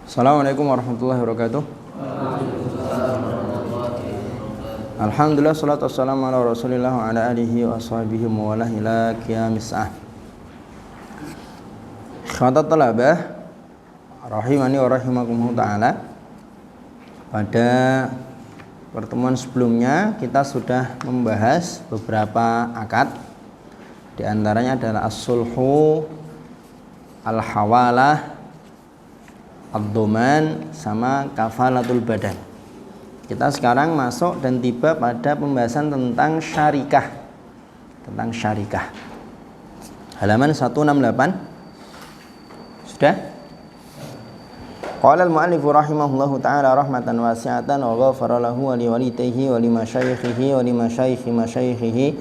Assalamualaikum warahmatullahi wabarakatuh. Alhamdulillah, salatu wassalamu ala rasulillah wa ala alihi wa sahbihi wa walah ila qiyamis sa'ah. Ikhwatat talabah rahimani wa rahimakumullah ta'ala. Pada pertemuan sebelumnya kita sudah membahas beberapa akad. Di antaranya adalah as-sulhu, al-hawalah, ad-dhaman, sama kafalatul badan. Kita sekarang masuk dan tiba pada pembahasan tentang syarikah. Tentang syarikah. Halaman 168. Sudah? Qala al-mu'allifu rahimahullahu ta'ala rahmatan wasi'atan wa ghafara lahu wa liwalidayhi wa limasyayikhihi wa limasyayikhi masyayikhihi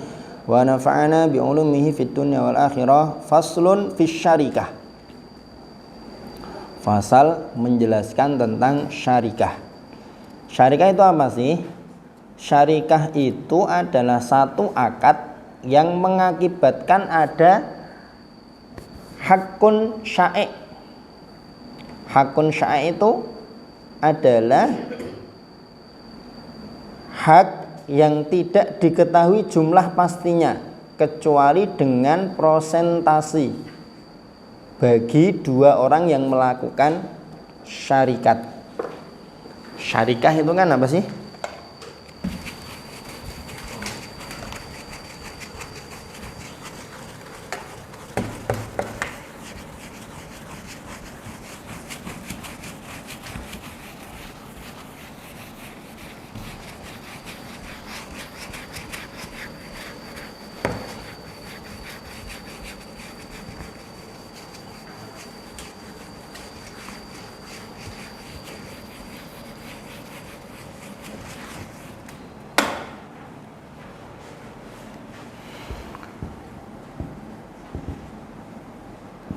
wa nafa'ana bi'ulumihi fid dunya wal akhirah. Faslun fi syarikah. Fasal menjelaskan tentang syarikah. Syarikah itu apa sih? Syarikah itu adalah satu akad yang mengakibatkan ada hakun syai'. Hakun syai' itu adalah hak yang tidak diketahui jumlah pastinya kecuali dengan prosentasi bagi dua orang yang melakukan syarikat. Syarikah itu kan apa sih?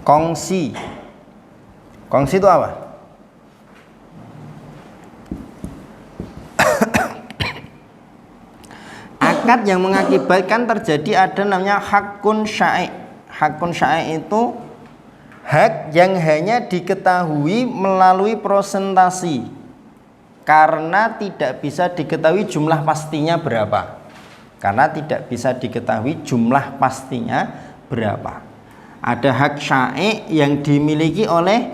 Kongsi. Kongsi itu apa? Akad yang mengakibatkan terjadi ada namanya hakun syai'. Hakun syai' itu hak yang hanya diketahui melalui prosentasi karena tidak bisa diketahui jumlah pastinya berapa. Karena tidak bisa diketahui jumlah pastinya berapa. Ada hak syai' yang dimiliki oleh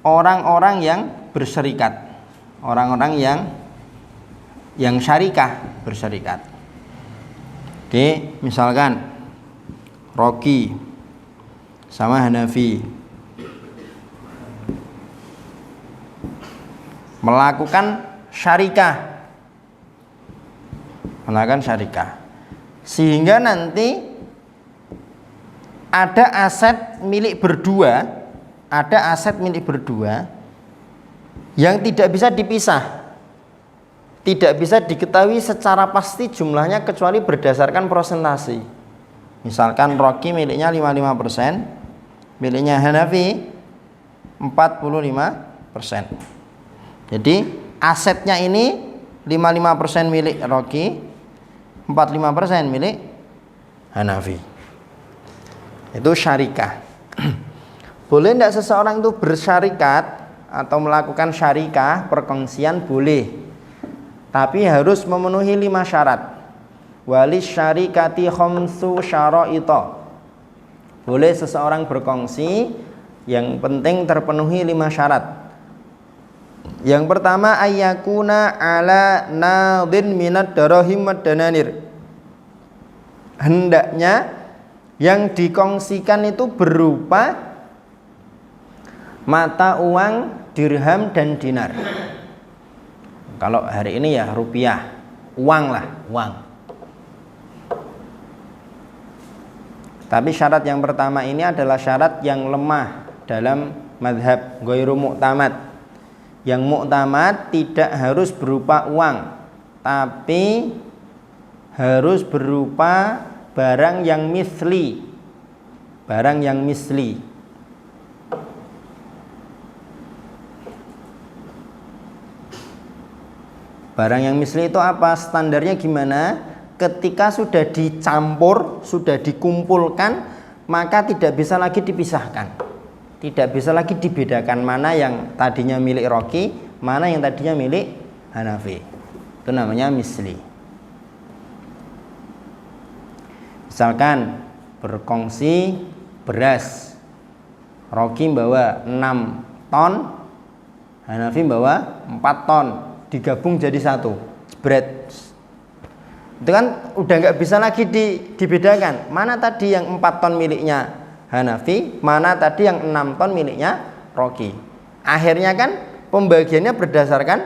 orang-orang yang berserikat, orang-orang yang syarikah berserikat. Oke, misalkan Rocky sama Hanafi melakukan syarikah, sehingga nanti ada aset milik berdua, yang tidak bisa dipisah, tidak bisa diketahui secara pasti jumlahnya kecuali berdasarkan prosentasi. Misalkan Rocky miliknya 55%, miliknya Hanafi 45%. Jadi asetnya ini 55% milik Rocky, 45% milik Hanafi. Itu syarikah. Boleh tidak seseorang itu bersyarikat atau melakukan syarikah, perkongsian? Boleh, tapi harus memenuhi 5 syarat. Walis syarikati khamsu syara'ita. Boleh seseorang berkongsi, yang penting terpenuhi 5 syarat. Yang pertama, ayyakuna ala nadhin minad darahim wad dananir. Hendaknya yang dikongsikan itu berupa mata uang, dirham dan dinar. Kalau hari ini ya rupiah, uang lah, uang. Tapi syarat yang pertama ini adalah syarat yang lemah dalam mazhab ghairu mu'tamad. Yang mu'tamad tidak harus berupa uang, tapi harus berupa barang yang misli. Barang yang misli. Barang yang misli itu apa? Standarnya gimana? Ketika sudah dicampur, sudah dikumpulkan, maka tidak bisa lagi dipisahkan. Tidak bisa lagi dibedakan mana yang tadinya milik Roki, mana yang tadinya milik Hanafi. Itu namanya misli. Misalkan berkongsi beras, Roki bawa 6 ton, Hanafi bawa 4 ton, digabung jadi 1, jebret. Itu kan udah nggak bisa lagi dibedakan mana tadi yang 4 ton miliknya Hanafi, mana tadi yang 6 ton miliknya Roki. Akhirnya kan pembagiannya berdasarkan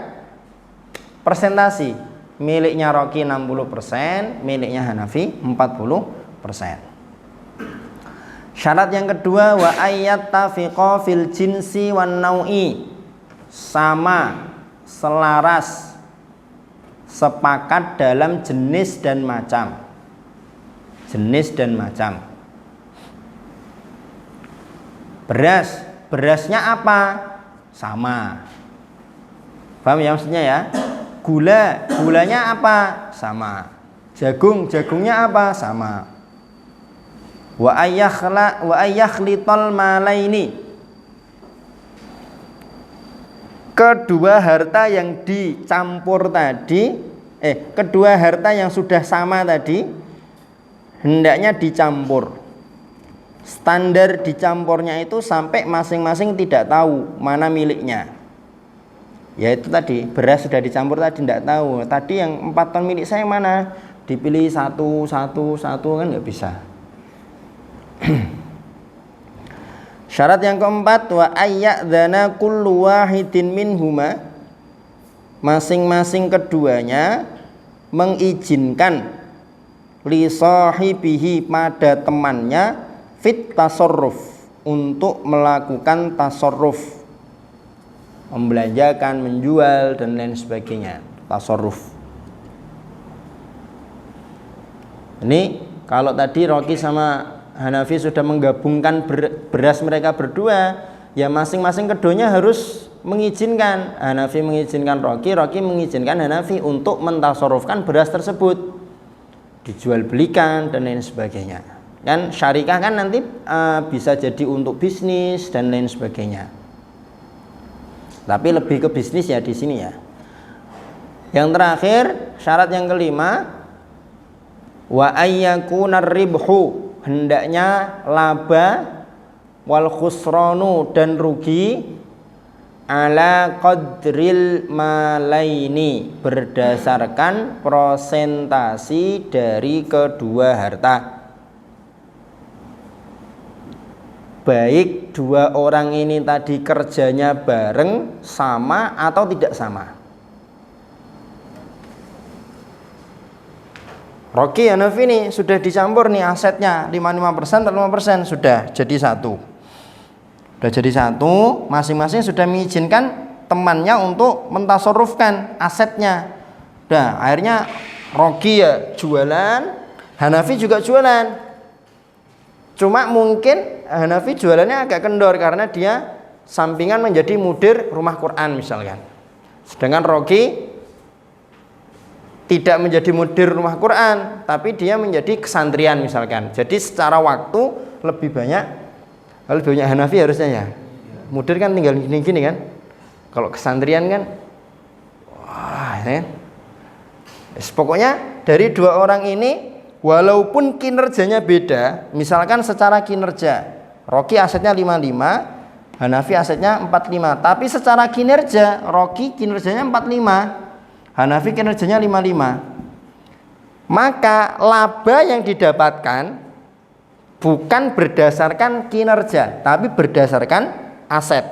persentasi. Miliknya Roki 60%, miliknya Hanafi 40%. Syarat yang kedua, wa ayyattafiqa fil jinsi wan nau'i, sama, selaras, sepakat dalam jenis dan macam. Jenis dan macam. Berasnya apa? Sama. Paham ya maksudnya ya? Gulanya apa? Sama. Jagungnya apa? Sama. Wa ayyakhlitol malaini, kedua harta yang dicampur tadi, kedua harta yang sudah sama tadi hendaknya dicampur. Standar dicampurnya itu sampai masing-masing tidak tahu mana miliknya. Ya itu tadi, beras sudah dicampur tadi tidak tahu. Tadi yang 4 ton milik saya mana? Dipilih satu kan nggak bisa. Syarat yang keempat, wa ayyadzana kullu wahidin minhuma, masing-masing keduanya mengizinkan li sahibihi pada temannya fit tasarruf, untuk melakukan tasarruf, membelanjakan, menjual dan lain sebagainya. Tasarruf ini kalau tadi Roki sama Hanafi sudah menggabungkan beras mereka berdua, ya masing-masing keduanya harus mengizinkan. Hanafi mengizinkan Roki mengizinkan Hanafi untuk mentasarrufkan beras tersebut, dijual belikan dan lain sebagainya. Kan syarikah kan nanti bisa jadi untuk bisnis dan lain sebagainya. Tapi lebih ke bisnis ya di sini ya. Yang terakhir, syarat yang kelima, wa ayyakunar ribhu, hendaknya laba, wal khusranu dan rugi, ala qadril malaini, berdasarkan prosentasi dari kedua harta. Baik dua orang ini tadi kerjanya bareng, sama atau tidak sama. Roki Hanafi ini sudah dicampur nih asetnya 55% atau 5%, sudah jadi satu. Sudah jadi satu, masing-masing sudah mengizinkan temannya untuk mentasarrufkan asetnya. Udah, akhirnya Roki ya jualan, Hanafi juga jualan. Cuma mungkin Hanafi jualannya agak kendor karena dia sampingan menjadi mudir rumah Quran misalkan. Sedangkan Roki tidak menjadi mudir rumah Quran, tapi dia menjadi kesantrian misalkan. Jadi secara waktu lebih banyak Hanafi harusnya ya. Mudir kan tinggal gini-gini kan. Kalau kesantrian kan wah ya. Pokoknya dari dua orang ini walaupun kinerjanya beda, misalkan secara kinerja Roki asetnya 55, Hanafi asetnya 45, tapi secara kinerja Roki kinerjanya 45, Hanafi kinerjanya 55. Maka laba yang didapatkan bukan berdasarkan kinerja, tapi berdasarkan aset.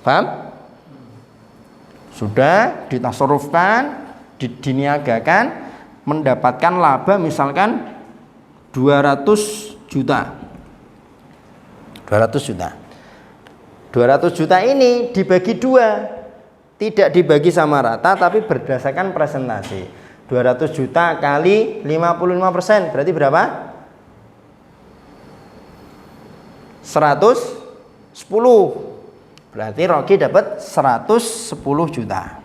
Paham? Sudah ditasarrufkan, diniagakan, mendapatkan laba misalkan 200 juta. 200 juta. 200 juta ini dibagi dua. Tidak dibagi sama rata tapi berdasarkan presentasi. 200 juta kali 55% berarti berapa? 110. Berarti Roki dapat 110 juta.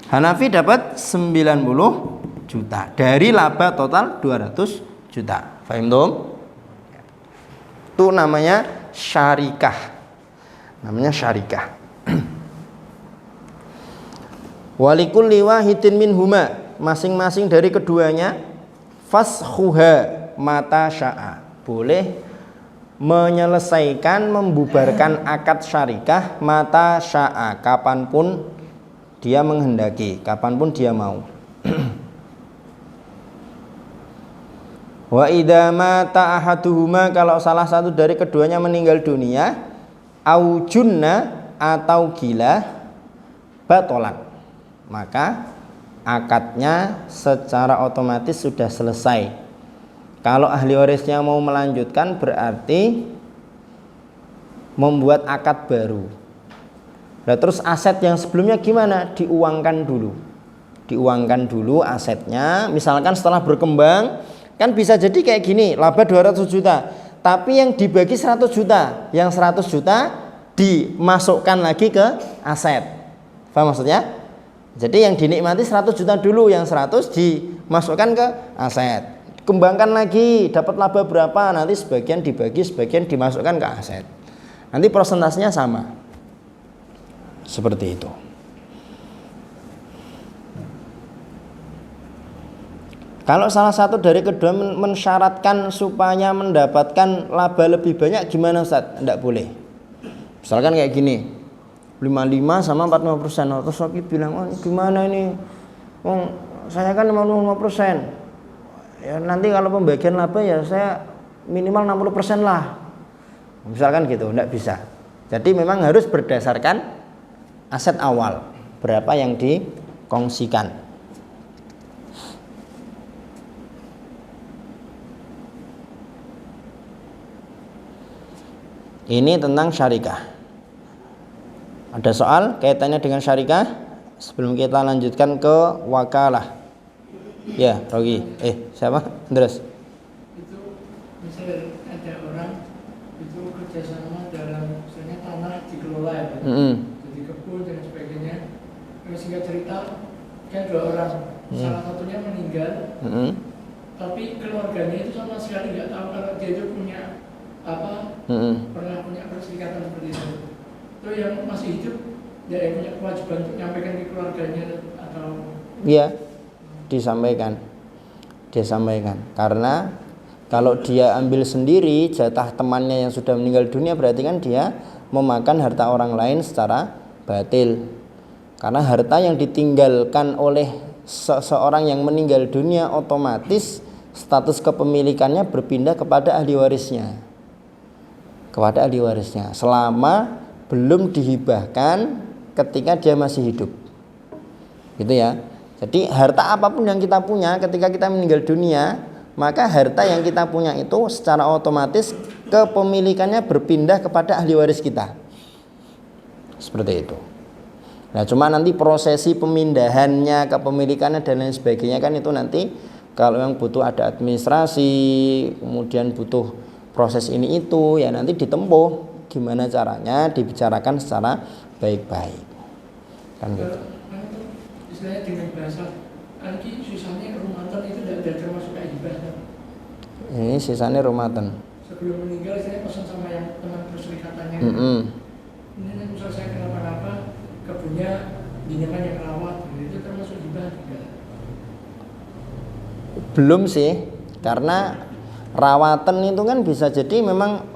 Hanafi dapat 90 juta dari laba total 200 juta. Fahim dong? Itu namanya syarikah. Namanya syarikah. Walikulli wahidin minhuma, masing-masing dari keduanya fashuha mata sya'a, boleh menyelesaikan, membubarkan akad syarikah mata sya'a, kapanpun dia menghendaki, kapanpun dia mau. Wa idza mata ahaduhuma, kalau salah satu dari keduanya meninggal dunia, au junna atau gila, batolat, maka akadnya secara otomatis sudah selesai. Kalau ahli warisnya mau melanjutkan berarti membuat akad baru. Nah, terus aset yang sebelumnya gimana? Diuangkan dulu. Diuangkan dulu asetnya. Misalkan setelah berkembang, kan bisa jadi kayak gini, laba 200 juta. Tapi yang dibagi 100 juta. Yang 100 juta dimasukkan lagi ke aset. Paham maksudnya? Jadi yang dinikmati 100 juta dulu, yang 100 dimasukkan ke aset. Kembangkan lagi, dapat laba berapa, nanti sebagian dibagi, sebagian dimasukkan ke aset. Nanti persentasenya sama. Seperti itu. Kalau salah satu dari kedua mensyaratkan supaya mendapatkan laba lebih banyak, gimana Ustaz? Tidak boleh. Misalkan kayak gini, 55 sama 45%. Terus Soki bilang, oh gimana ini? Oh, saya kan 55%. Ya, nanti kalau pembagian laba ya saya minimal 60% lah. Misalkan gitu, tidak bisa. Jadi memang harus berdasarkan aset awal, berapa yang dikongsikan. Ini tentang syarikah. Ada soal kaitannya dengan syarikah? Sebelum kita lanjutkan ke wakalah. Ya, Rogi. Siapa? Terus. Itu misalnya ada orang itu kerjasama dalam misalnya tanah dikelola ya, jadi kebun dan sebagainya. Sehingga cerita kan 2 orang, salah satunya meninggal, tapi keluarganya itu sama sekali nggak tahu kalau dia itu punya apa, pernah punya perserikatan seperti itu. Itu yang masih hidup, dia yang punya kewajiban untuk menyampaikan ke keluarganya atau? Iya. Disampaikan karena kalau dia ambil sendiri jatah temannya yang sudah meninggal dunia, berarti kan dia memakan harta orang lain secara batil. Karena harta yang ditinggalkan oleh seseorang yang meninggal dunia, otomatis status kepemilikannya berpindah kepada ahli warisnya, selama belum dihibahkan ketika dia masih hidup, gitu ya. Jadi harta apapun yang kita punya ketika kita meninggal dunia, maka harta yang kita punya itu secara otomatis kepemilikannya berpindah kepada ahli waris kita. Seperti itu. Nah, cuma nanti prosesi pemindahannya, kepemilikannya dan lain sebagainya kan itu nanti kalau yang butuh ada administrasi, kemudian butuh proses ini itu, ya nanti ditempuh gimana caranya, dibicarakan secara baik-baik. Kan gitu. Istilahnya dengan bahasa lagi sisanya rumatan itu tidak termasuk hibah. Ini sisanya rumatan. Sebelum meninggal saya pesan sama yang teman perserikatannya. Ini misal saya kenapa-napa, kebunnya dinyaman yang rawat, itu termasuk hibah juga? Belum sih, karena rawatan itu kan bisa jadi memang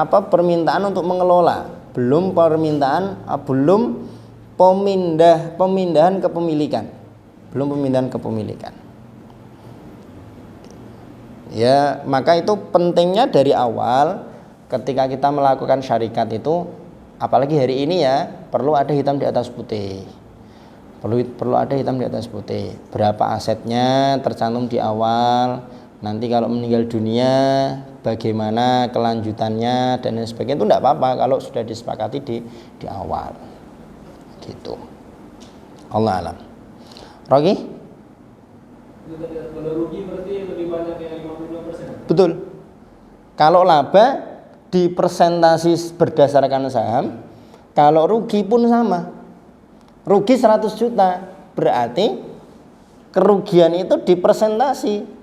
permintaan untuk mengelola, belum pemindahan kepemilikan. Ya, maka itu pentingnya dari awal ketika kita melakukan syarikat itu, apalagi hari ini ya, perlu ada hitam di atas putih. Perlu ada hitam di atas putih. Berapa asetnya tercantum di awal. Nanti kalau meninggal dunia bagaimana kelanjutannya dan lain sebagainya, itu tidak apa-apa kalau sudah disepakati di awal. Gitu. Allah alam. Rogi? Kalau rugi berarti lebih banyak yang 55%. Betul. Kalau laba dipersentasi berdasarkan saham, kalau rugi pun sama. Rugi 100 juta, berarti kerugian itu dipersentasi.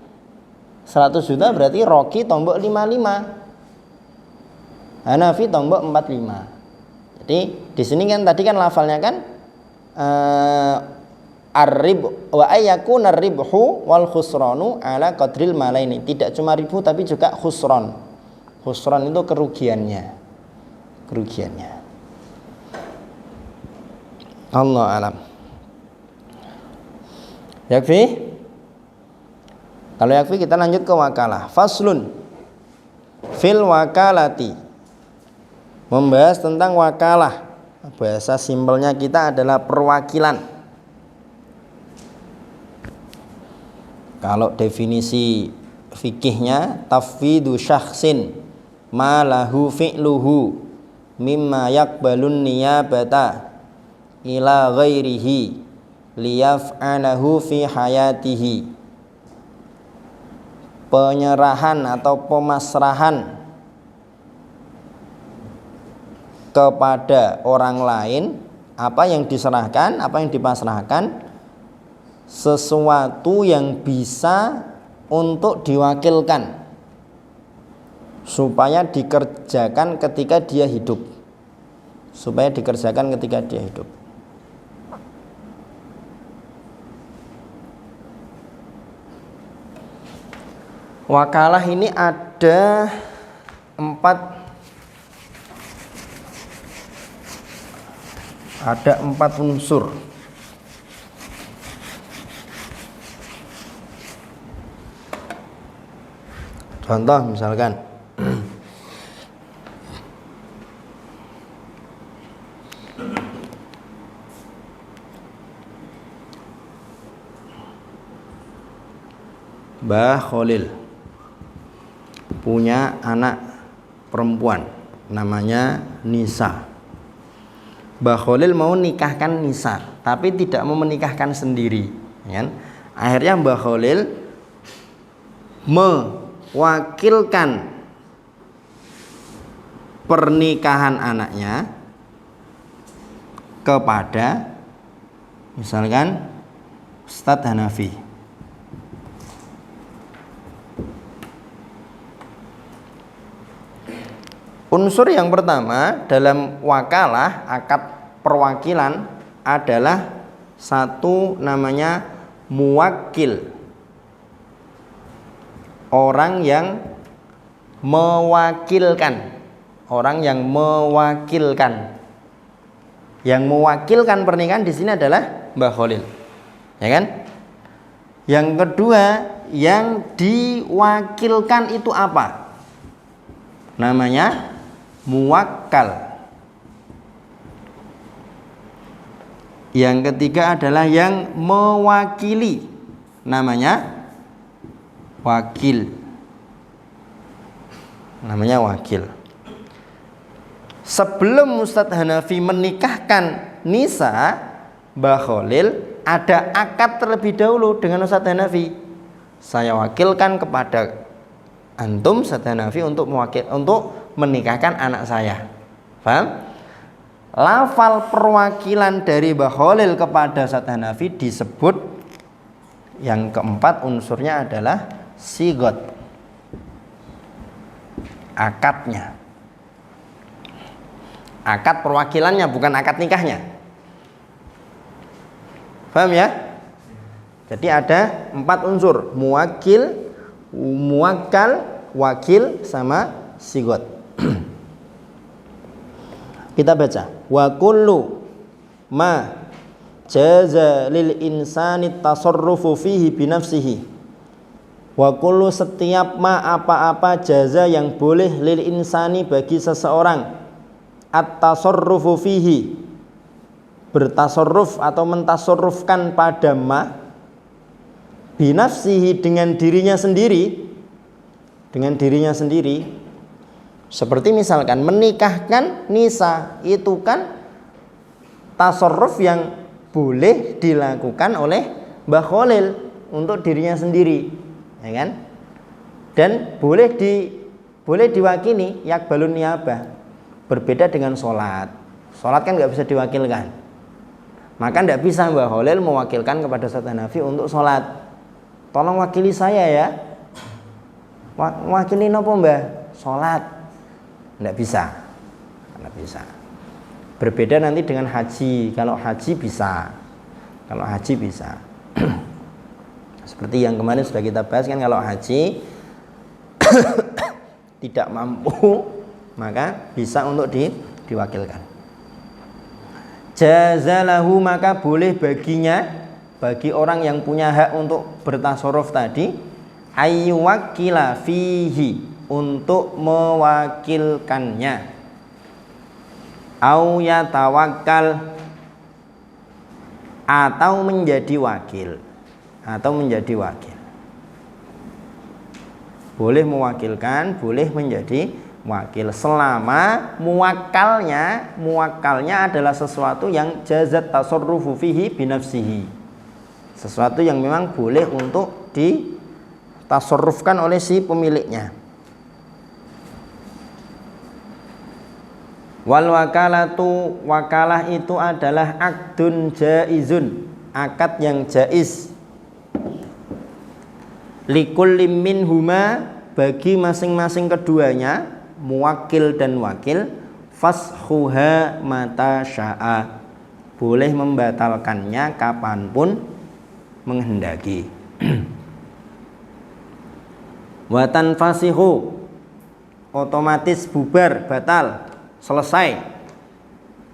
100 juta berarti Rogi tombok 55. Hanafi tombok 45. Jadi di sini kan tadi kan lafalnya kan ar-rib wa ayyakuna ar-ribhu wal khusranu ala qadril malaini. Tidak cuma ribu tapi juga khusran. Khusran itu kerugiannya. Allah alam. Yakfi? Kalau yakfi kita lanjut ke wakalah. Faslun fil wakalati. Membahas tentang wakalah. Bahasa simpelnya kita adalah perwakilan. Kalau definisi fikihnya tafwidu syakhsin ma lahu fi'luhu mimma yaqbalun niyabata ila ghairihi liyaf'alahu fi hayatihi. Penyerahan atau pemasrahan kepada orang lain, apa yang diserahkan, apa yang dipasrahkan, sesuatu yang bisa untuk diwakilkan supaya dikerjakan ketika dia hidup. Wakalah ini ada 4 unsur. Contoh misalkan Mbah Khalil punya anak perempuan namanya Nisa. Mbah Khalil mau nikahkan Nisa, tapi tidak mau menikahkan sendiri, kan? Akhirnya Mbah Khalil mewakilkan pernikahan anaknya kepada misalkan Ustadz Hanafi. Unsur yang pertama dalam wakalah, akad perwakilan adalah satu namanya muwakil. Orang yang mewakilkan. Yang mewakilkan pernikahan di sini adalah Mbah Khalil. Ya kan? Yang kedua, yang diwakilkan itu apa? Namanya muwakkal. Yang ketiga adalah yang mewakili, namanya wakil. Sebelum Ustadz Hanafi menikahkan Nisa, Mbah Khalil ada akad terlebih dahulu dengan Ustadz Hanafi. Saya wakilkan kepada antum Ustadz Hanafi untuk menikahkan anak saya. Paham? Lafal perwakilan dari Mbah Khalil kepada Ustadz Hanafi disebut yang keempat unsurnya adalah sigot, akadnya. Akad perwakilannya, bukan akad nikahnya. Paham ya? Jadi ada 4 unsur: muwakil, muwakkal, wakil, sama sigot. Kita baca. Wa kullu ma jaza lil insani tasarrufu fihi binafsihi. Wa kullu setiap ma apa-apa jaza yang boleh lil insani bagi seseorang at-tasarrufu fihi, bertasarruf atau mentasarrufkan pada ma, binafsihi dengan dirinya sendiri. Seperti misalkan menikahkan Nisa, itu kan tasarruf yang boleh dilakukan oleh Mbah Khalil untuk dirinya sendiri, ya kan? Dan boleh diwakili yakbalun niyabah. Berbeda dengan sholat. Sholat kan nggak bisa diwakilkan. Maka nggak bisa Mbah Khalil mewakilkan kepada Ustadz Hanafi untuk sholat. Tolong wakili saya ya. Wakili nopo Mbah? Sholat. Tidak bisa. Tidak bisa. Berbeda nanti dengan haji. Kalau haji bisa. Kalau haji bisa. Seperti yang kemarin sudah kita bahas kan, kalau haji tidak mampu maka bisa untuk diwakilkan. Jazalahu, maka boleh baginya, bagi orang yang punya hak untuk bertasarruf tadi, ayyuwakkila fihi, untuk mewakilkannya, au yatawakkal, atau menjadi wakil, boleh mewakilkan, boleh menjadi wakil, selama muwakkalnya adalah sesuatu yang jazat tasarrufu fihi binafsihi, sesuatu yang memang boleh untuk ditasarrufkan oleh si pemiliknya. Wal wakalatu, wakalah itu adalah akdun jaizun, akad yang jaiz, likulli minhuma, bagi masing-masing keduanya, muwakil dan wakil, fashuha mata sya'a, boleh membatalkannya kapanpun menghendaki. Watan fasihu, otomatis bubar, batal, selesai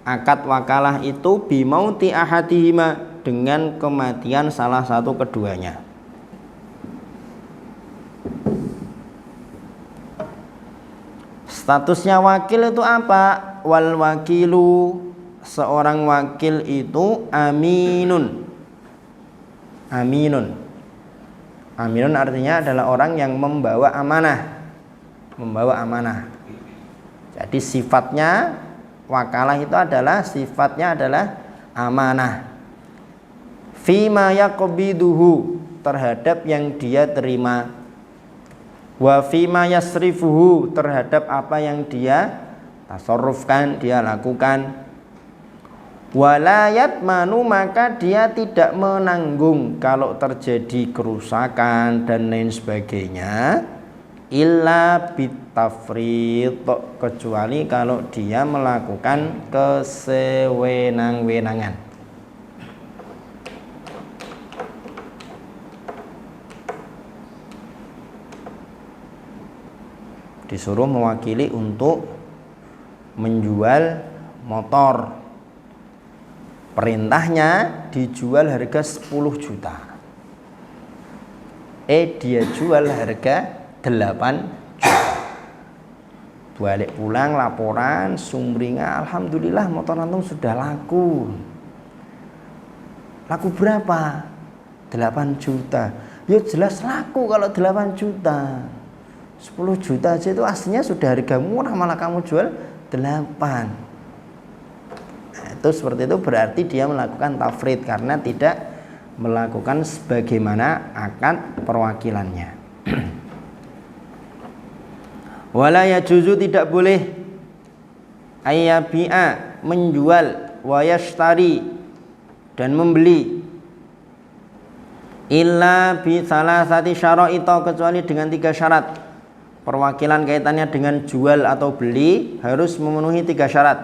akad wakalah itu, bimauti ahadihima, dengan kematian salah satu keduanya. Statusnya wakil itu apa? Wal wakilu, seorang wakil itu aminun. Aminun artinya adalah orang yang membawa amanah. Jadi sifatnya wakalah itu adalah amanah. Fima yaqbiduhu, terhadap yang dia terima. Wa fima yasrifuhu, terhadap apa yang dia tasarrufkan, dia lakukan. Wala yatmanu, maka dia tidak menanggung kalau terjadi kerusakan dan lain sebagainya, illa bitafrid, kecuali kalau dia melakukan kesewenang-wenangan. Disuruh mewakili untuk menjual motor, perintahnya dijual harga 10 juta, dia jual harga 8 juta. Balik pulang laporan sumringah, alhamdulillah motor antum sudah laku. Laku berapa? 8 juta. Ya jelas laku kalau 8 juta. 10 juta aja itu aslinya sudah harga murah, malah kamu jual 8. Nah, itu seperti itu berarti dia melakukan tafrid karena tidak melakukan sebagaimana akad perwakilannya. Wala yajuzu, tidak boleh, ayyabi'a, menjual, wa yashtari, dan membeli, illa bi salasati syara'ita, kecuali dengan 3 syarat. Perwakilan kaitannya dengan jual atau beli harus memenuhi 3 syarat.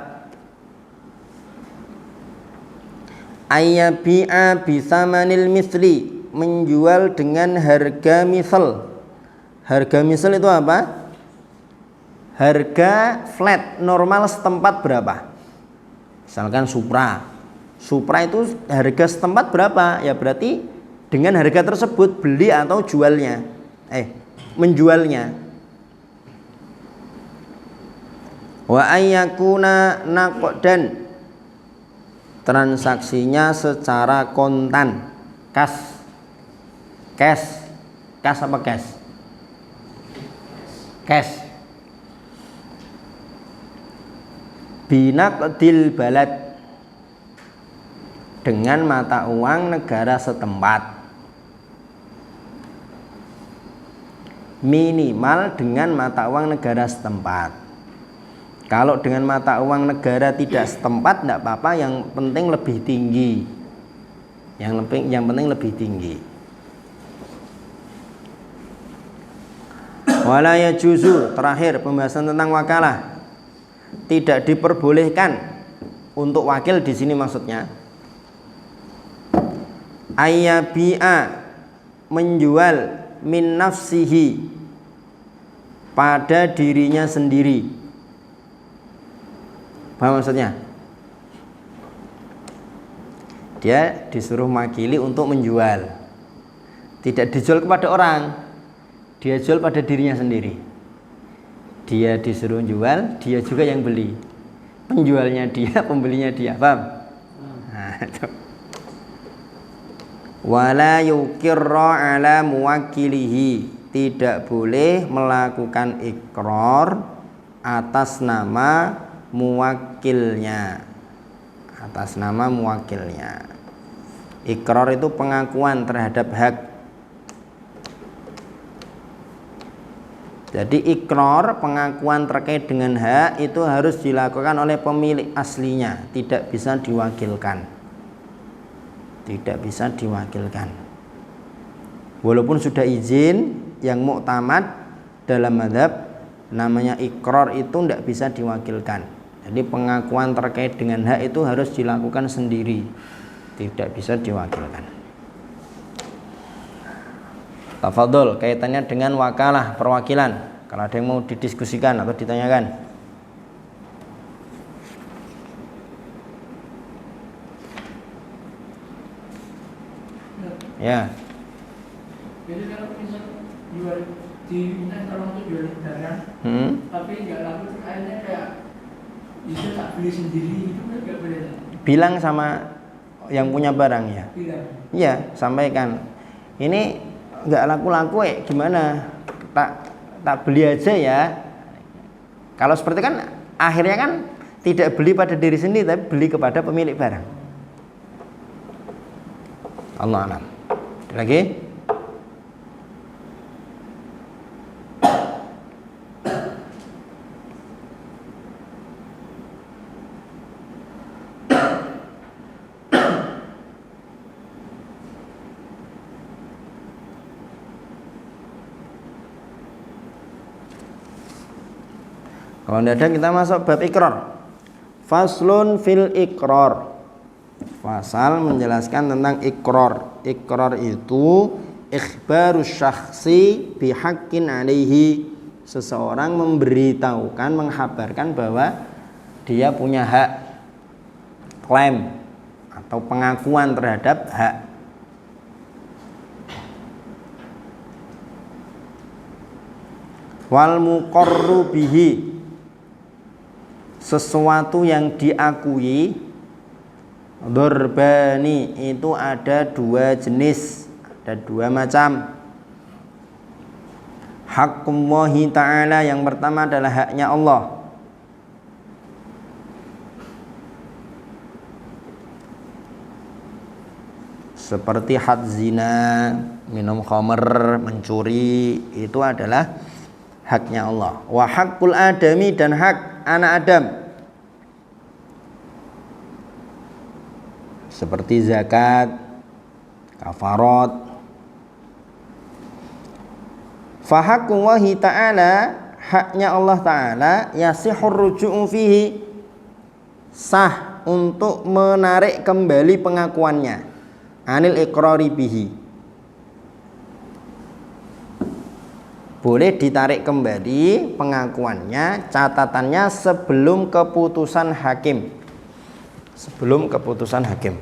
Ayyabi'a bisamanil misli, menjual dengan harga misal. Harga misal itu apa? Harga flat normal setempat berapa? Misalkan Supra itu harga setempat berapa? Ya berarti dengan harga tersebut beli atau menjualnya. Wa ayyakuna naqdan, transaksinya secara kontan, cash apa cash. Binaqdil balad, dengan mata uang negara setempat, minimal dengan mata uang negara setempat. Kalau dengan mata uang negara tidak setempat tidak apa-apa, yang penting lebih tinggi. Yang penting lebih tinggi. Wala yajuzu, terakhir pembahasan tentang wakalah. tidak diperbolehkan untuk wakil di sini maksudnya ayyabi'a menjual min nafsihi pada dirinya sendiri. Paham maksudnya? Dia disuruh makili untuk menjual, tidak dijual kepada orang, dia jual pada dirinya sendiri. Dia disuruh jual, dia juga yang beli, penjualnya dia, pembelinya dia. Paham? Nah, itu. Wala yukirra ala muwakkilihi, tidak boleh melakukan ikrar atas nama muwakilnya. Atas nama muwakilnya. Ikrar itu pengakuan terhadap hak. Jadi ikrar, pengakuan terkait dengan hak itu harus dilakukan oleh pemilik aslinya, tidak bisa diwakilkan. Tidak bisa diwakilkan. Walaupun sudah izin, yang muktamad dalam mazhab namanya ikrar itu tidak bisa diwakilkan. Jadi pengakuan terkait dengan hak itu harus dilakukan sendiri, tidak bisa diwakilkan. Tafadhol, kaitannya dengan wakalah, perwakilan. Kalau ada yang mau didiskusikan atau ditanyakan. Ya. Jadi kalau misal jual diminta orang untuk jual barang, tapi nggak laku, akhirnya kayak bisa tak beli sendiri, itu kan nggak boleh. Bilang sama yang punya barang ya. Bilang. Iya, sampaikan. Ini nggak laku-laku gimana? Tak beli aja ya. Kalau seperti kan akhirnya kan tidak beli pada diri sendiri, tapi beli kepada pemilik barang. Allah a'lam. Lagi? Kalau tidak ada kita masuk bab ikrar. Faslun fil ikrar. Fasal menjelaskan tentang ikrar. Ikrar itu ikhbarus syakhsi bihaqqin alaihi. Seseorang memberitahukan, menghabarkan bahwa dia punya hak, klaim atau pengakuan terhadap hak. Wal muqarru bihi, sesuatu yang diakui. Durbani itu ada dua jenis, ada dua macam. Haqqullahi ta'ala, yang pertama adalah haknya Allah. Seperti had zina, minum khamr, mencuri, itu adalah haknya Allah. Wa haqqul adami, dan hak anak Adam, seperti zakat, kafarat. Fa haqqullahi ta'ala, haknya Allah Ta'ala, yasihur ruju'u fihi, sah untuk menarik kembali pengakuannya, anil iqrari bihi, boleh ditarik kembali pengakuannya, catatannya sebelum keputusan hakim. Sebelum keputusan hakim.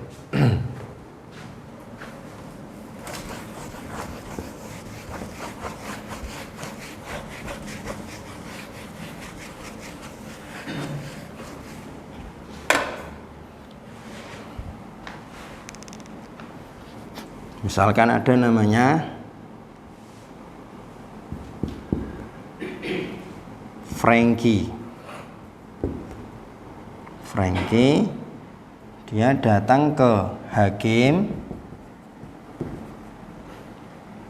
Misalkan ada namanya Frankie, dia datang ke hakim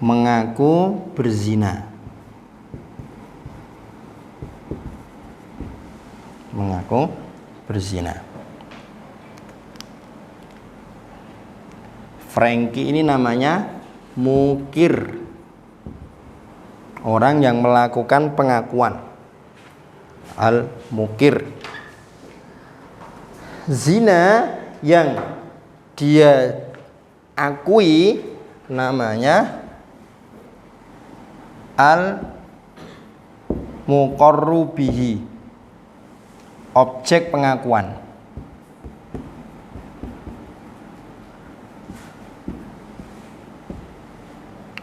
mengaku berzina. Mengaku berzina. Frankie ini namanya mukir, orang yang melakukan pengakuan. Al-mukir. zina yang dia akui namanya al-muqarru bihi, objek pengakuan.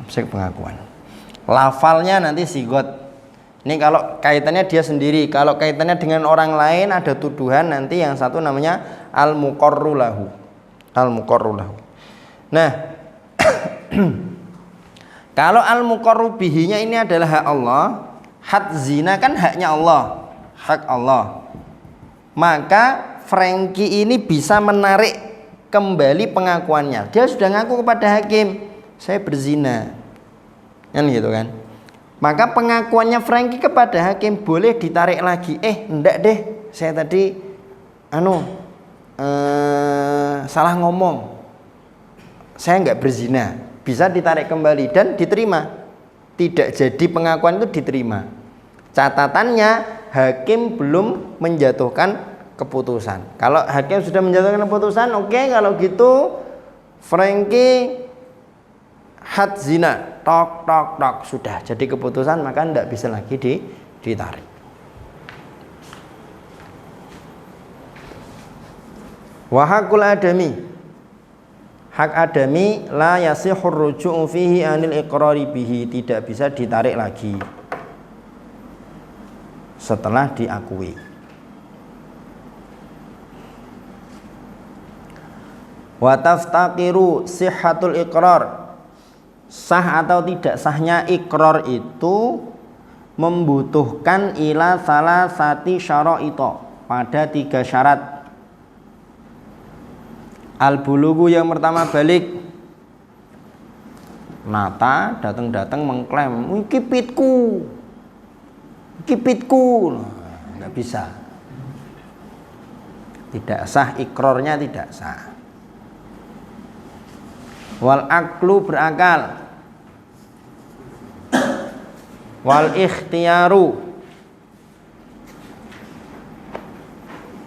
Objek pengakuan. Lafalnya nanti sigot. Ini kalau kaitannya dia sendiri. Kalau kaitannya dengan orang lain ada tuduhan, nanti yang satu namanya al-muqarru lahu. Al-muqarru lahu. Nah, kalau al-muqarru bihinya ini adalah hak Allah, hak zina kan haknya Allah, hak Allah. Maka Frankie ini bisa menarik kembali pengakuannya. Dia sudah ngaku kepada hakim, saya berzina, kan gitu kan. Maka pengakuannya Frankie kepada hakim boleh ditarik lagi. Enggak deh, saya tadi salah ngomong, saya enggak berzina. Bisa ditarik kembali dan diterima. Tidak jadi pengakuan itu diterima. Catatannya hakim belum menjatuhkan keputusan. Kalau hakim sudah menjatuhkan keputusan, oke, kalau gitu Frankie had zina, tok sudah jadi keputusan, maka tidak bisa lagi ditarik. Wa hakul adami, hak adami la yasihur ruju'u fihi anil iqrari bihi, tidak bisa ditarik lagi setelah diakui. Wa taftaqiru sihhatul iqrar, sah atau tidak sahnya iqrar itu membutuhkan ila salasati syara'ita, pada 3 syarat. Al-bulugu, yang pertama balik. Nata datang mengklaim, kipitku, nggak bisa, tidak sah, ikrarnya tidak sah. Wal aklu, berakal. Wal ikhtiyaru,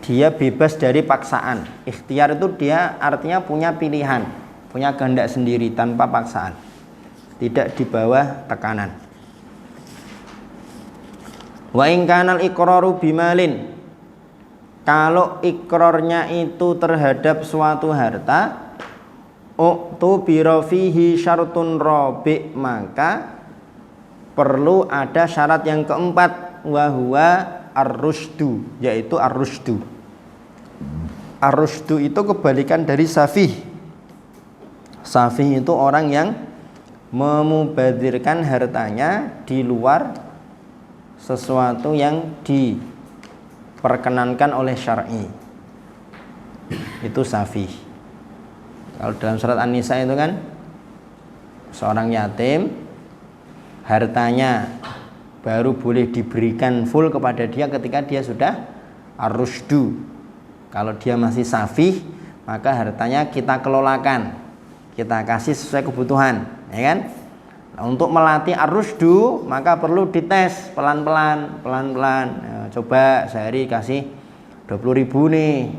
dia bebas dari paksaan. Ikhtiar itu dia artinya punya pilihan, punya kehendak sendiri tanpa paksaan, tidak di bawah tekanan. Wa in kanal iqraru bimalin, kalau ikrarnya itu terhadap suatu harta, u'tubira fihi syartun rabi', maka perlu ada syarat yang keempat, wa huwa ar-rusydu, yaitu ar-rusydu. Ar-rusydu itu kebalikan dari safih. Safih itu orang yang memubadirkan hartanya di luar sesuatu yang diperkenankan oleh syar'i. Itu safih. Kalau dalam surat An-Nisa itu kan seorang yatim, hartanya baru boleh diberikan full kepada dia ketika dia sudah ar-rusydu. Kalau dia masih safih, maka hartanya kita kelolakan, kita kasih sesuai kebutuhan, ya kan? Nah, untuk melatih ar-rusydu maka perlu dites pelan-pelan. Ya, coba sehari kasih 20.000 nih,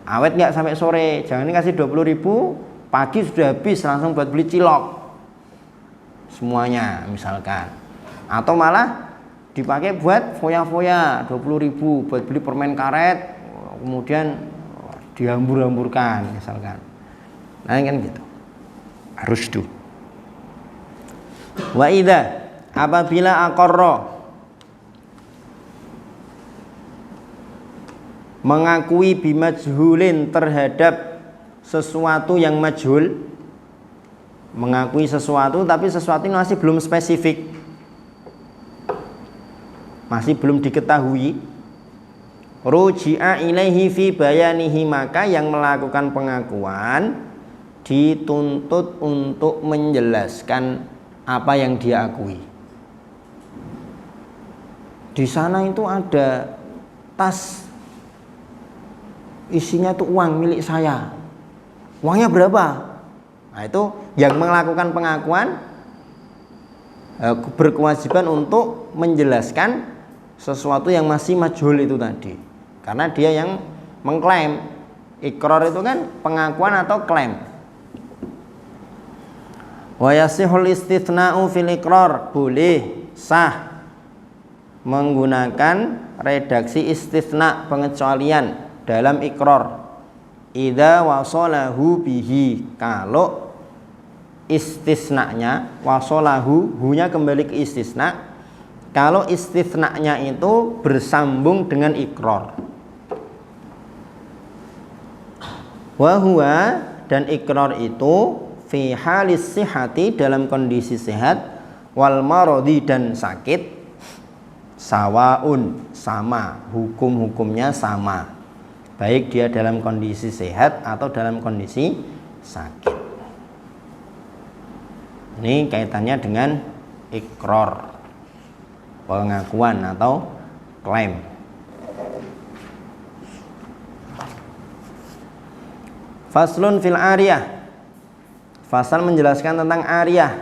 awet nggak sampai sore. Jangan ini kasih 20.000, pagi sudah habis langsung buat beli cilok semuanya misalkan, atau malah dipakai buat foya-foya 20.000 buat beli permen karet, kemudian dihambur-hamburkan misalkan. Nah kan gitu, ar-rusydu. Wa idza, apabila aqarra, mengakui bimajhulin, terhadap sesuatu yang majhul, mengakui sesuatu tapi sesuatu ini masih belum spesifik, masih belum diketahui, ruji'a ilaihi fi bayanihi, maka yang melakukan pengakuan dituntut untuk menjelaskan apa yang dia akui. Di sana itu ada tas, isinya itu uang milik saya. Uangnya berapa? Nah itu yang melakukan pengakuan berkewajiban untuk menjelaskan sesuatu yang masih majhul itu tadi, karena dia yang mengklaim. Iqrar itu kan pengakuan atau klaim. Wa yasihul istithna'u fil iqrar, boleh sah menggunakan redaksi istitsna, pengecualian dalam iqrar. Idza wasalahu bihi, kalau istisnanya, wasalahu, hunya kembali ke istisna, kalau istisnanya itu bersambung dengan iqrar. Wa huwa, dan iqrar itu fi halis sihati, dalam kondisi sehat, wal maradi, dan sakit, sawaun, sama, hukum-hukumnya sama, baik dia dalam kondisi sehat atau dalam kondisi sakit. Ini kaitannya dengan iqrar, pengakuan atau klaim. Faslun fil ariyah, fasal menjelaskan tentang ariyah.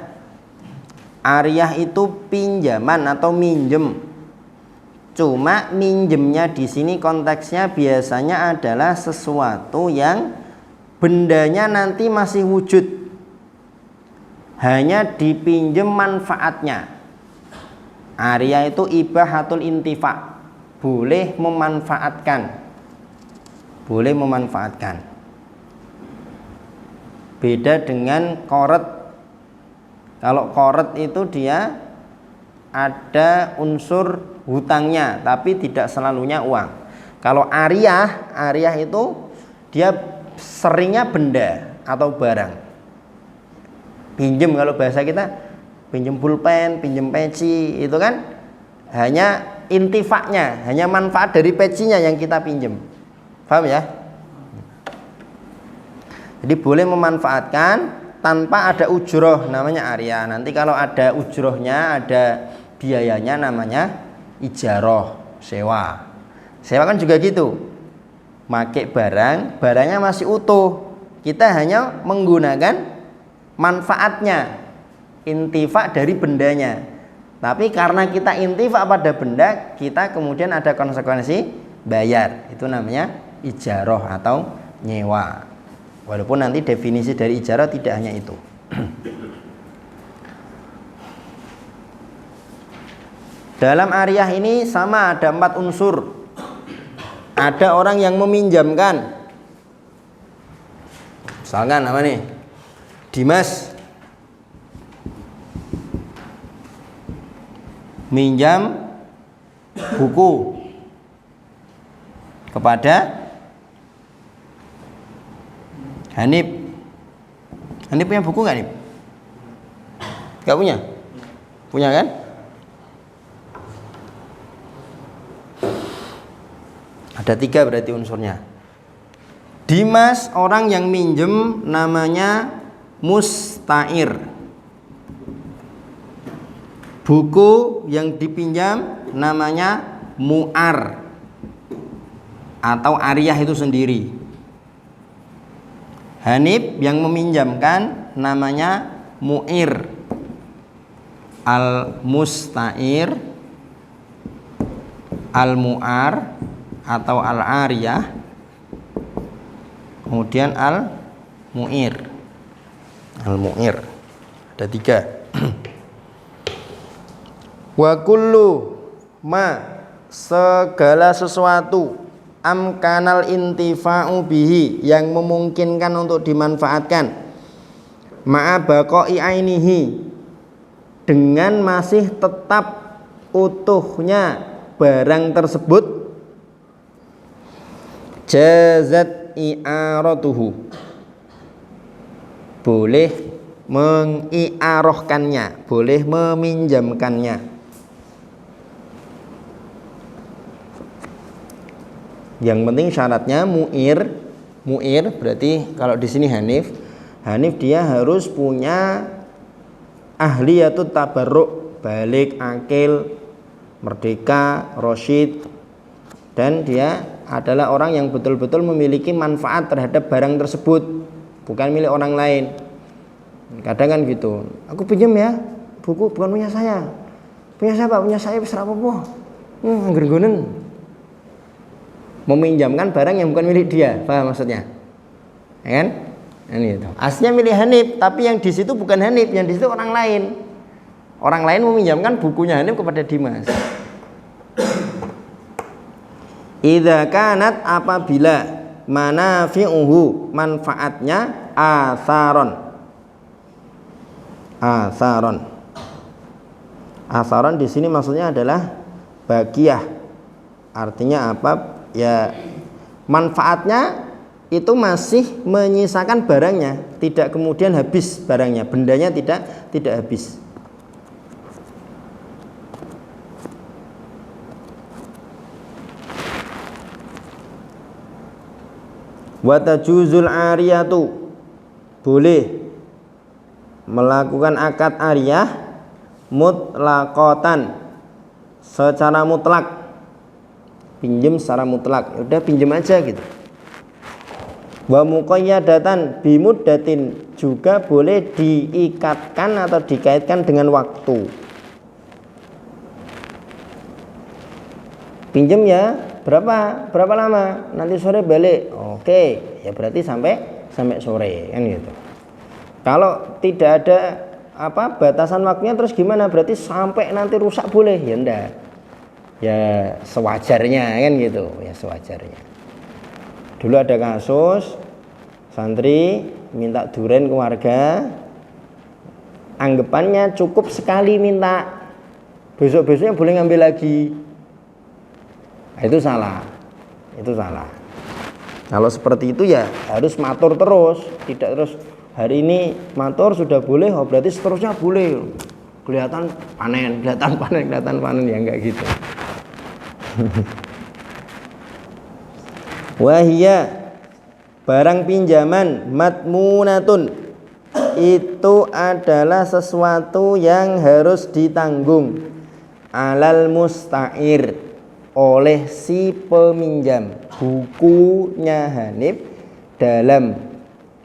Ariyah itu pinjaman atau minjem. Cuma minjemnya di sini konteksnya biasanya adalah sesuatu yang bendanya nanti masih wujud, hanya dipinjem manfaatnya. Ariyah itu ibahatul intifa, boleh memanfaatkan, boleh memanfaatkan. Beda dengan qoret. Kalau qoret itu dia ada unsur hutangnya, tapi tidak selalunya uang. Kalau ariyah, ariyah itu dia seringnya benda atau barang. Pinjem, kalau bahasa kita pinjem pulpen, pinjem peci, itu kan hanya intifaknya, hanya manfaat dari pecinya yang kita pinjem. Paham ya? Jadi boleh memanfaatkan tanpa ada ujroh, namanya ariyah. Nanti kalau ada ujrohnya, ada biayanya, namanya ijaroh, sewa. Sewa kan juga gitu, make barang, barangnya masih utuh, kita hanya menggunakan manfaatnya, intifak dari bendanya. Tapi karena kita intifak pada benda, kita kemudian ada konsekuensi bayar. Itu namanya ijaroh atau nyewa. Walaupun nanti definisi dari ijarah tidak hanya itu. Dalam ariyah ini sama, ada 4 unsur. Ada orang yang meminjamkan. Misalkan apa nih? Dimas minjam buku kepada Hanif. Hanif punya buku nggak, Hanif? Nggak punya? Punya kan? Ada 3 berarti unsurnya. Dimas orang yang minjem, namanya mustair. Buku yang dipinjam namanya mu'ar atau ariyah itu sendiri. Hanif yang meminjamkan namanya mu'ir. Al-mustair, al-mu'ar atau al-ariyah, kemudian al-mu'ir. Al-mu'ir ada 3. Wa kullu ma, segala sesuatu, amkanal intifa'u bihi, yang memungkinkan untuk dimanfaatkan, ma'a baqa'i ainihi, dengan masih tetap utuhnya barang tersebut, jazat i'aratuhu, boleh mengiarohkannya, boleh meminjamkannya. Yang penting syaratnya mu'ir. Mu'ir berarti kalau di sini Hanif, Hanif dia harus punya ahliyatut tabarruk, balik, akil, merdeka, rasyid, dan dia adalah orang yang betul-betul memiliki manfaat terhadap barang tersebut, bukan milik orang lain. Kadang kan gitu, aku pinjam ya buku, bukan punya saya. Punya siapa? Punya saya, besar apa-apa. Angger-nggonen. meminjamkan barang yang bukan milik dia. Paham maksudnya? Ya kan? Ini itu. Aslinya milik Hanif, tapi yang di situ bukan Hanif, yang di situ orang lain. Orang lain meminjamkan bukunya Hanif kepada Dimas. Idza kanat apabila manafi'uhu manfaatnya asaron. Asaron di sini maksudnya adalah bagiyah. Artinya apa? Ya manfaatnya itu masih menyisakan barangnya, tidak kemudian habis barangnya, bendanya tidak habis. Wa tajuzul ariyatu, boleh melakukan akad ariyah mutlaqatan, secara mutlak, pinjam secara mutlak, udah pinjam aja gitu. Wa muqayyadatan bimuddatin, juga boleh diikatkan atau dikaitkan dengan waktu. Pinjam ya berapa lama, nanti sore balik. Oke, ya berarti sampai sore kan gitu. Kalau tidak ada batasan waktunya terus gimana? Berarti sampai nanti rusak boleh? Ya enggak. Ya sewajarnya kan gitu, ya sewajarnya. Dulu ada kasus santri minta duren ke warga, anggapannya cukup sekali minta, besok-besoknya boleh ngambil lagi. Nah, itu salah. Kalau seperti itu ya harus matur terus, tidak terus hari ini matur sudah boleh, oh berarti seterusnya boleh. Kelihatan panen ya enggak gitu. Wahia, barang pinjaman matmunatun, itu adalah sesuatu yang harus ditanggung alal musta'ir, oleh si peminjam. Bukunya Hanif dalam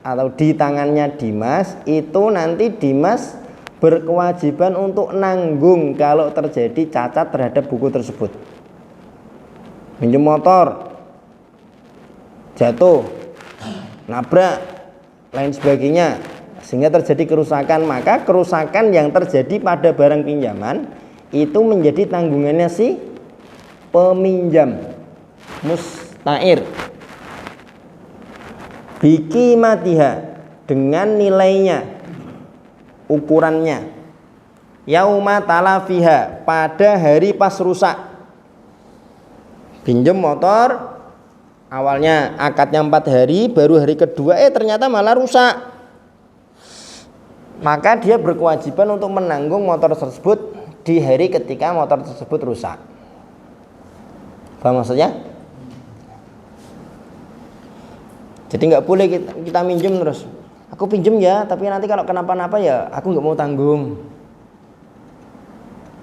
atau di tangannya Dimas, itu nanti Dimas berkewajiban untuk nanggung kalau terjadi cacat terhadap buku tersebut. Pinjam motor jatuh, nabrak, lain sebagainya, sehingga terjadi kerusakan, maka kerusakan yang terjadi pada barang pinjaman itu menjadi tanggungannya si peminjam musta'ir. Biki matiha, dengan nilainya, ukurannya. Yauma talafiha, pada hari pas rusak. Pinjam motor, awalnya akadnya 4 hari, baru hari kedua ternyata malah rusak. Maka dia berkewajiban untuk menanggung motor tersebut di hari ketika motor tersebut rusak. Paham maksudnya? Jadi nggak boleh kita minjem terus. Aku pinjem ya, tapi nanti kalau kenapa-napa ya aku nggak mau tanggung.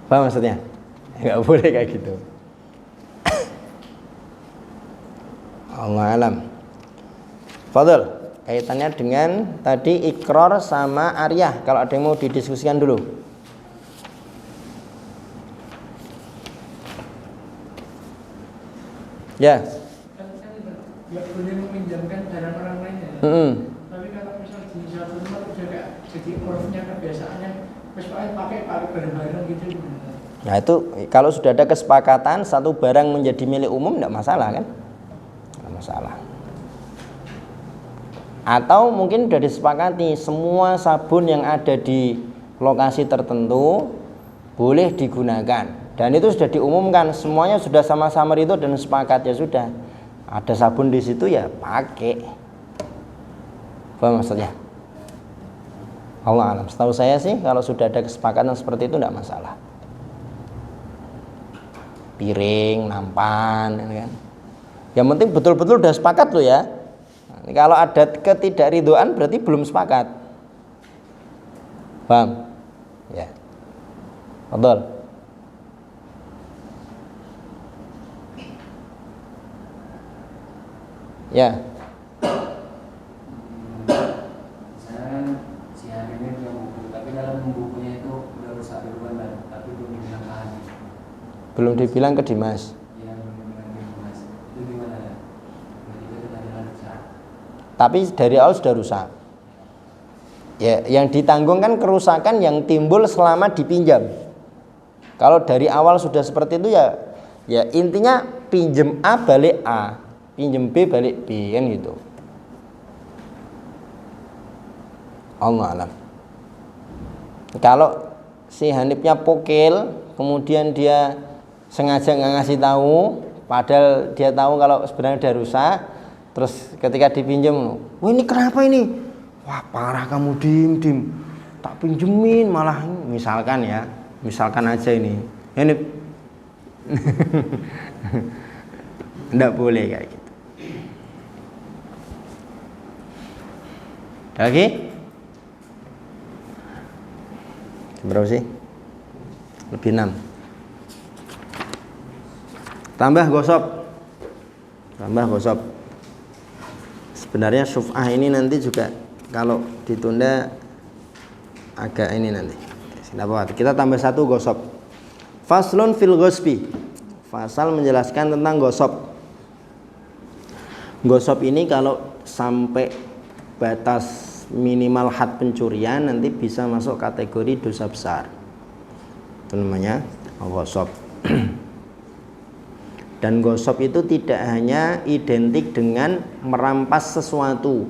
Paham maksudnya? Nggak boleh kayak gitu. Allah alam. Fadl, kaitannya dengan tadi ikrar sama ariyah. Kalau ada yang mau didiskusikan dulu. Ya. Kan nggak boleh meminjamkan barang orang lain ya. Tapi kalau misal di satu rumah juga jadi orangnya kebiasaannya, pakai bareng-bareng gitu. Nah itu kalau sudah ada kesepakatan satu barang menjadi milik umum tidak masalah kan? Tidak masalah. Atau mungkin sudah disepakati semua sabun yang ada di lokasi tertentu boleh digunakan, dan itu sudah diumumkan, semuanya sudah sama-sama itu dan sepakat, ya sudah ada sabun di situ ya pakai. Paham maksudnya? Allah alam. Setahu saya sih kalau sudah ada kesepakatan seperti itu tidak masalah. Piring, nampan, kan? Yang penting betul-betul udah sepakat loh ya. Nah, kalau ada ketidakridhoan berarti belum sepakat. Paham? Ya. Betul. Ya. Misalnya si Hanif ini punya buku, tapi dalam bukunya itu udah rusak duluan kan, tapi belum dibilang ke Hanif. Belum dibilang ke Dimas. Iya, belum dibilang ke Dimas. Itu gimana ya? tapi dari awal sudah rusak. Ya, yang ditanggung kan kerusakan yang timbul selama dipinjam. Kalau dari awal sudah seperti itu ya intinya pinjem A balik A, pinjem B balik B, kan gitu. Allah alam. Kalau si Hanifnya pokil, kemudian dia sengaja nggak ngasih tahu, padahal dia tahu kalau sebenarnya udah rusak, terus ketika dipinjam, wah ini kenapa ini? Wah parah kamu, dim, tak pinjemin malah, misalkan aja ini enggak boleh kayak gitu. Lagi? Berapa sih? Lebih 6. Tambah gosop. Sebenarnya syuf'ah ini nanti juga kalau ditunda agak ini nanti. Kita tambah 1 gosop. Faslun fil ghosbi. Fasal menjelaskan tentang gosop. Gosop ini kalau sampai batas minimal had pencurian nanti bisa masuk kategori dosa besar. Itu namanya gosop. Dan gosop itu tidak hanya identik dengan merampas sesuatu,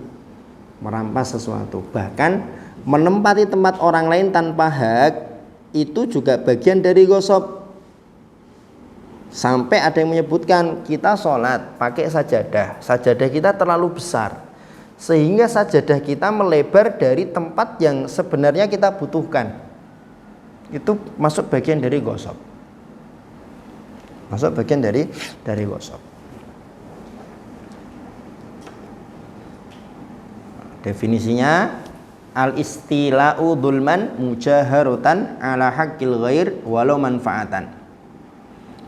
bahkan menempati tempat orang lain tanpa hak itu juga bagian dari gosop. Sampai ada yang menyebutkan kita sholat pakai sajadah kita terlalu besar sehingga sajadah kita melebar dari tempat yang sebenarnya kita butuhkan. Itu masuk bagian dari gosop. Gosop. Definisinya al-istila'u dzulman mujaharatan ala haqqil ghair walau manfaatan.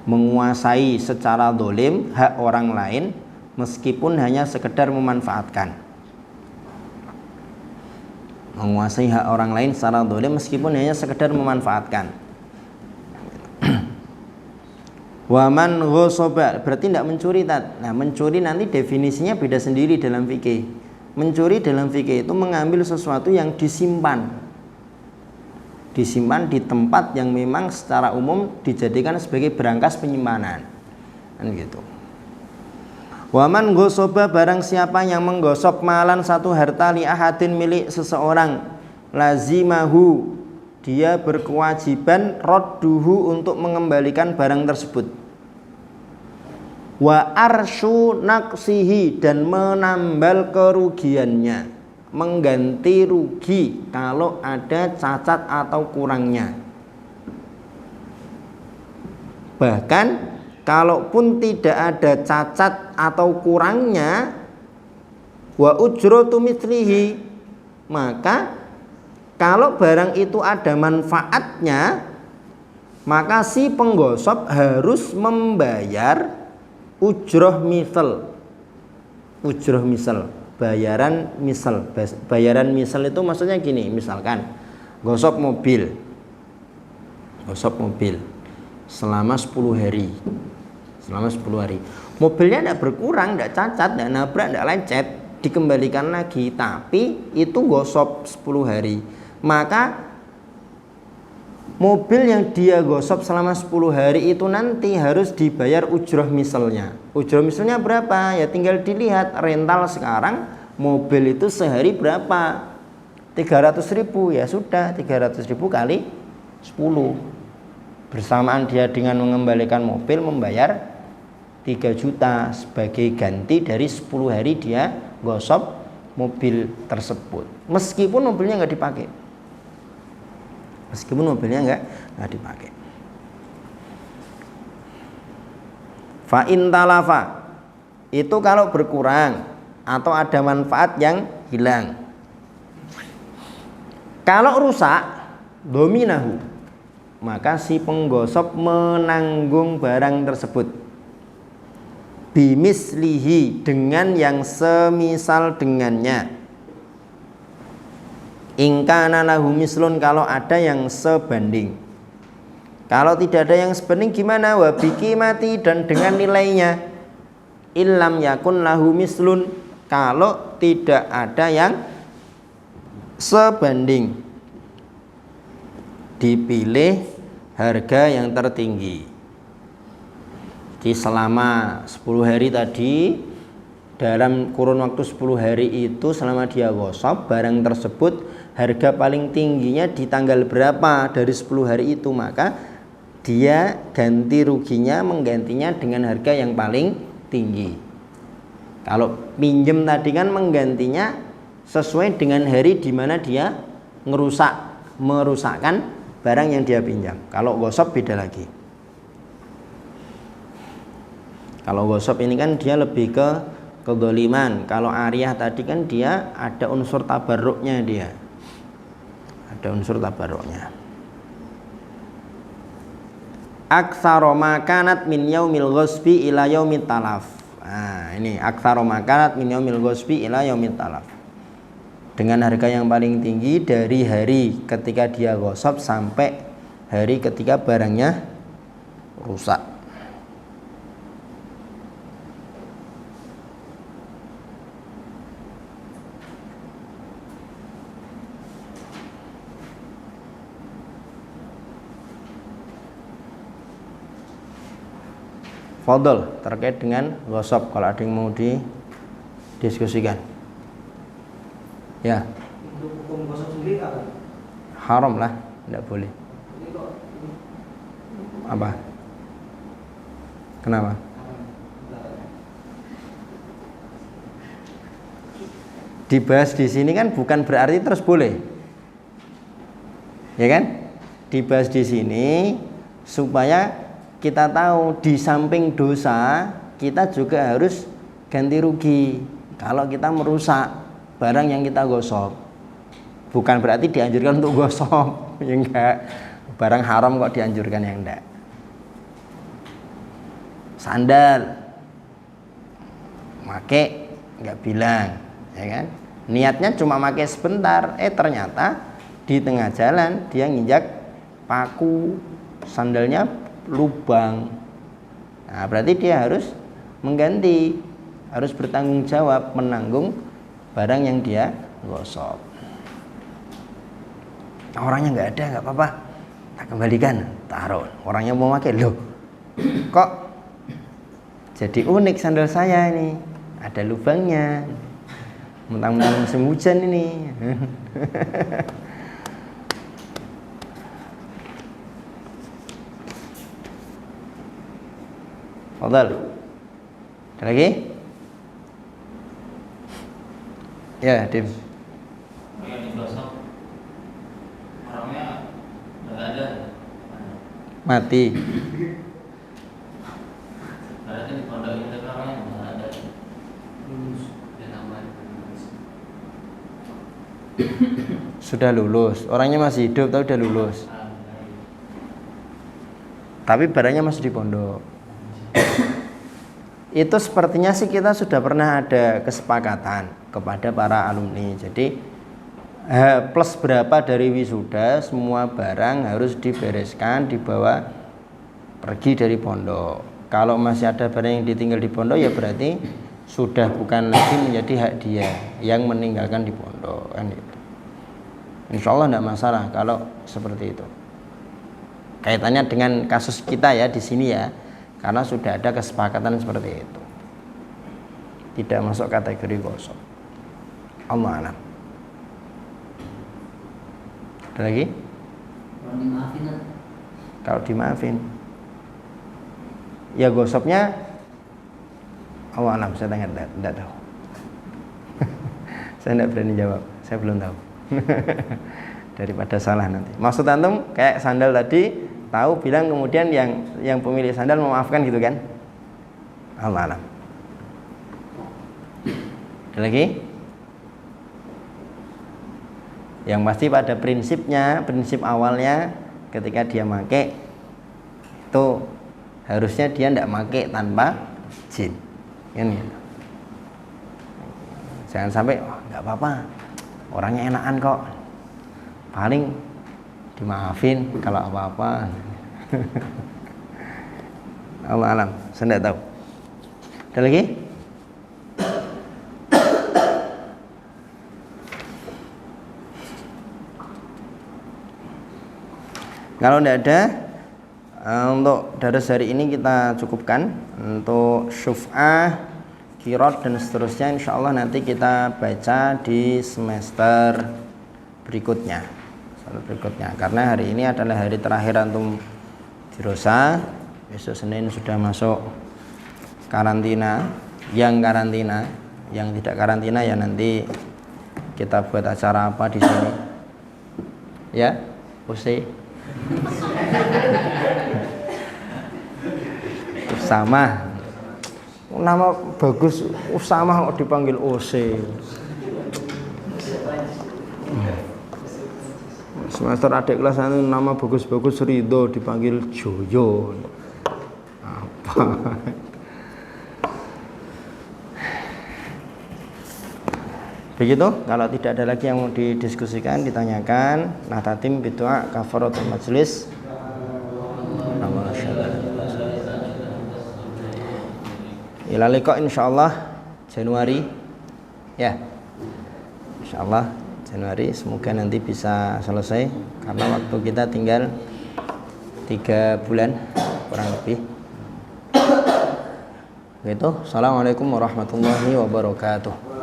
Menguasai secara dolim hak orang lain meskipun hanya sekedar memanfaatkan. Menguasai hak orang lain secara dolim meskipun hanya sekedar memanfaatkan. Waman ghosoba berarti tidak mencuri. Nah mencuri nanti definisinya beda sendiri dalam fikih. Mencuri dalam fikih itu mengambil sesuatu yang disimpan di tempat yang memang secara umum dijadikan sebagai berangkas penyimpanan, kan gitu. Waman ghosoba barang siapa yang menggosok malan satu harta li ahadin milik seseorang, lazimahu dia berkewajiban radduhu untuk mengembalikan barang tersebut. Wa arsyu naqsihi dan menambal kerugiannya, mengganti rugi kalau ada cacat atau kurangnya. Bahkan kalaupun tidak ada cacat atau kurangnya, wa ujratu mithlihi, maka kalau barang itu ada manfaatnya, maka si penggosok harus membayar ujroh misal. Bayaran misal itu maksudnya gini, misalkan gosok mobil selama 10 hari. Mobilnya tidak berkurang, tidak cacat, tidak nabrak, tidak lecet, dikembalikan lagi, tapi itu gosok 10 hari. Maka mobil yang dia gosok selama 10 hari itu nanti harus dibayar ujroh misalnya. Ujroh misalnya berapa? Ya tinggal dilihat rental sekarang mobil itu sehari berapa? 300.000, ya sudah 300.000 kali 10. Bersamaan dia dengan mengembalikan mobil membayar 3 juta sebagai ganti dari 10 hari dia gosok mobil tersebut. Meskipun mobilnya nggak dipakai. Fa'in talafa itu kalau berkurang atau ada manfaat yang hilang. Kalau rusak, dominahu, maka si penggosok menanggung barang tersebut. Bimislihi, dengan yang semisal dengannya. Ingkana lahu mislun, kalau ada yang sebanding. Kalau tidak ada yang sebanding gimana? Wa biqimati, dan dengan nilainya. Illam yakun lahu mislun, kalau tidak ada yang sebanding. Dipilih harga yang tertinggi. Jadi selama 10 hari tadi, dalam kurun waktu 10 hari itu selama dia gosop, barang tersebut harga paling tingginya di tanggal berapa dari 10 hari itu, maka dia ganti ruginya menggantinya dengan harga yang paling tinggi. Kalau pinjem tadi kan menggantinya sesuai dengan hari di mana dia merusakkan barang yang dia pinjam. Kalau gosop beda lagi. Kalau gosop ini kan dia lebih ke kedoliman. Kalau ariyah tadi kan dia ada unsur tabarruknya dia. Ada unsur tabarruknya. Aktsaro makanat min yaumil ghasbi ila yaumit talaf. Nah, ini aktsaro makanat min yaumil ghasbi ila yaumit talaf. Dengan harga yang paling tinggi dari hari ketika dia gosop sampai hari ketika barangnya rusak. Fadol terkait dengan gosop, kalau ada yang mau didiskusikan. Ya. Untuk hukum gosok sendiri apa? Haram lah, tidak boleh. Ini kok Apa? Kenapa? Dibahas di sini kan bukan berarti terus boleh. Ya kan? Dibahas di sini supaya kita tahu di samping dosa kita juga harus ganti rugi kalau kita merusak barang yang kita gosok. Bukan berarti dianjurkan untuk gosok, ya enggak. Barang haram kok dianjurkan, yang enggak. Sandal make enggak bilang, ya kan? Niatnya cuma make sebentar, ternyata di tengah jalan dia nginjak paku, sandalnya lubang. Nah, berarti dia harus mengganti, harus bertanggung jawab menanggung barang yang dia gosok. Orangnya nggak ada, nggak apa-apa, tak kembalikan, taruh. Orangnya mau pakai, loh kok jadi unik sandal saya ini, ada lubangnya, mentang-mentang musim hujan ini. Fadal. Ada lagi? Ya, Dim. Yang digosok orangnya nggak ada, Mati. berarti di pondok itu orangnya nggak ada, lulus dan aman. Sudah lulus. Orangnya masih hidup tapi udah lulus. Tapi barangnya masih di pondok. Itu sepertinya sih kita sudah pernah ada kesepakatan kepada para alumni. Jadi plus berapa dari wisuda, semua barang harus dibereskan, dibawa pergi dari pondok. Kalau masih ada barang yang ditinggal di pondok, ya berarti sudah bukan lagi menjadi hak dia yang meninggalkan di pondok, kan itu. Insya Allah tidak masalah kalau seperti itu. Kaitannya dengan kasus kita ya di sini ya. Karena sudah ada kesepakatan seperti itu. Tidak masuk kategori gosok. Allah alam. Ada lagi? Kalau dimaafin kan? Kalau dimaafin, ya gosoknya Allah alam, saya tidak tahu. Saya tidak berani jawab. Saya belum tahu. Daripada salah nanti. Maksud antum kayak sandal tadi, tahu bilang kemudian yang pemilik sandal memaafkan gitu kan? Allah alam. Ada lagi? Yang pasti pada prinsipnya, prinsip awalnya ketika dia make itu harusnya dia tidak make tanpa izin. Kan gitu. Jangan sampai nggak apa-apa, orangnya enakan kok, paling dimaafin kalau apa-apa. Allah alam, saya tidak tahu. Ada lagi? Kalau tidak ada, untuk daras hari ini kita cukupkan. Untuk syuf'ah, qira'at dan seterusnya insya Allah nanti kita baca di semester berikutnya. Karena hari ini adalah hari terakhir antum dirasa. Besok Senin sudah masuk karantina. Yang tidak karantina ya nanti kita buat acara apa di sini. Ya, Use. Usama. Nama bagus Usama kok dipanggil Use. Semester adik kelas itu nama bagus-bagus Ridho dipanggil Joyo. Apa? Begitu, kalau tidak ada lagi yang mau didiskusikan, ditanyakan. Nah, tatim bidu'a kafaratul majlis. Ila liqa insyaallah Januari. Ya. Insyaallah Januari, semoga nanti bisa selesai karena waktu kita tinggal 3 bulan kurang lebih. Begitu. Assalamualaikum warahmatullahi wabarakatuh.